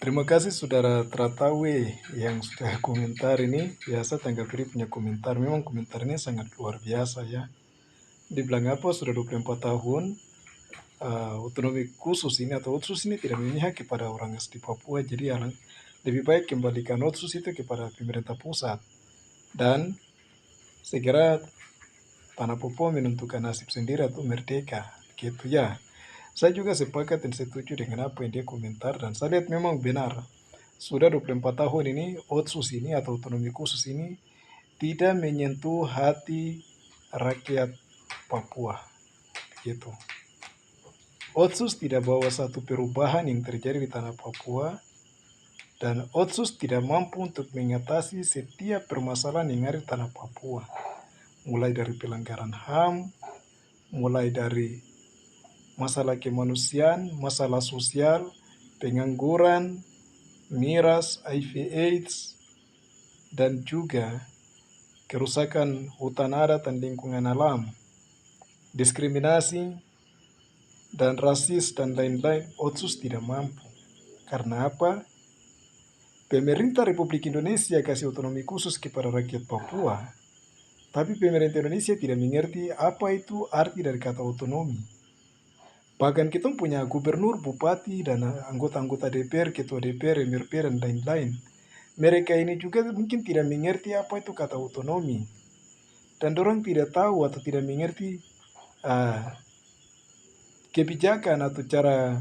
Terima kasih Saudara Tratawe yang sudah komentar ini. Biasa Tanggal Free punya komentar. Memang komentarnya sangat luar biasa ya. Dibilang apa sudah 24 tahun otonomi khusus ini atau otsus ini tidak memihak kepada orang asli Papua. Jadi lebih baik kembalikan otsus itu kepada pemerintah pusat. Dan segera tanah Papua menentukan nasib sendiri atau merdeka. Gitu ya. Saya juga sepakat dan setuju dengan apa yang dia komentar dan saya lihat memang benar. Sudah 24 tahun ini, otsus ini atau otonomi khusus ini tidak menyentuh hati rakyat Papua. Gitu. Otsus tidak bawa satu perubahan yang terjadi di tanah Papua dan otsus tidak mampu untuk mengatasi setiap permasalahan yang ada di tanah Papua. Mulai dari pelanggaran HAM, mulai dari masalah kemanusiaan, masalah sosial, pengangguran, miras, HIV/AIDS, dan juga kerusakan hutan adat dan lingkungan alam, diskriminasi, dan rasis, dan lain-lain. Otsus tidak mampu. Karena apa? Pemerintah Republik Indonesia kasih otonomi khusus kepada rakyat Papua, tapi pemerintah Indonesia tidak mengerti apa itu arti dari kata otonomi. Bahkan kita punya gubernur, bupati, dan anggota-anggota DPR, ketua DPR, MRP, dan lain-lain. Mereka ini juga mungkin tidak mengerti apa itu kata otonomi. Dan orang tidak tahu atau tidak mengerti kebijakan atau cara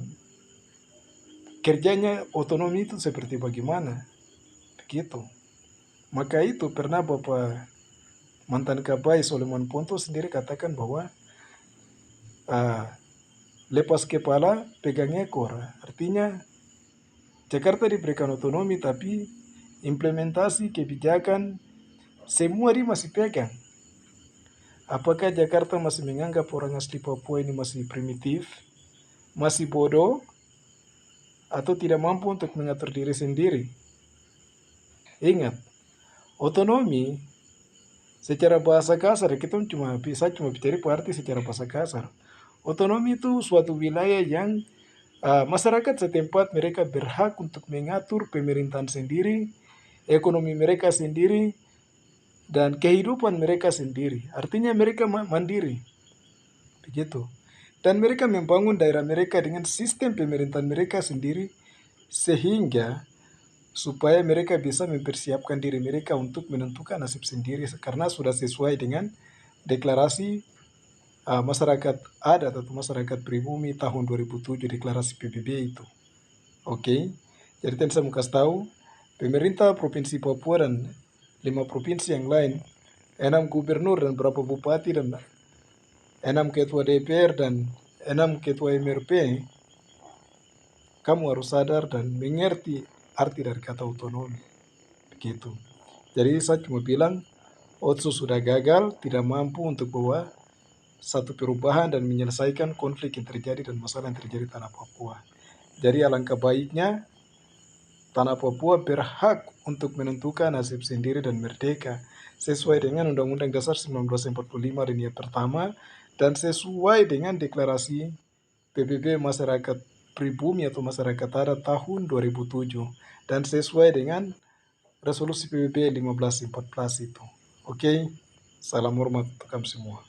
kerjanya otonomi itu seperti bagaimana. Begitu. Maka itu pernah Bapak mantan Kabai Solomon Ponto sendiri katakan bahwa lepas kepala pegang ekor. Artinya Jakarta diberikan otonomi tapi implementasi kebijakan semua dia masih pegang. Apakah Jakarta masih menganggap orang asli Papua ini masih primitif, masih bodoh, atau tidak mampu untuk mengatur diri sendiri? Ingat, otonomi secara bahasa kasar, kita cuma bicara arti secara bahasa kasar. Otonomi itu suatu wilayah yang masyarakat setempat mereka berhak untuk mengatur pemerintahan sendiri, ekonomi mereka sendiri, dan kehidupan mereka sendiri. Artinya mereka mandiri. Begitu. Dan mereka membangun daerah mereka dengan sistem pemerintahan mereka sendiri sehingga supaya mereka bisa mempersiapkan diri mereka untuk menentukan nasib sendiri karena sudah sesuai dengan deklarasi masyarakat adat atau masyarakat pribumi tahun 2007, deklarasi PBB itu. Oke. Jadi saya mau kasih tahu, pemerintah Provinsi Papua dan 5 provinsi yang lain, 6 gubernur dan berapa bupati dan 6 ketua DPR dan 6 ketua MRP, kamu harus sadar dan mengerti arti dari kata otonomi. Begitu. Jadi saya cuma bilang, otsus sudah gagal, tidak mampu untuk bawa satu perubahan dan menyelesaikan konflik yang terjadi dan masalah yang terjadi di tanah Papua. Jadi alangkah baiknya tanah Papua berhak untuk menentukan nasib sendiri dan merdeka sesuai dengan Undang-Undang Dasar 1945 Alinea Pertama dan sesuai dengan deklarasi PBB Masyarakat Pribumi atau Masyarakat Adat tahun 2007 dan sesuai dengan resolusi PBB 1514 itu. Oke, salam hormat untuk kamu semua.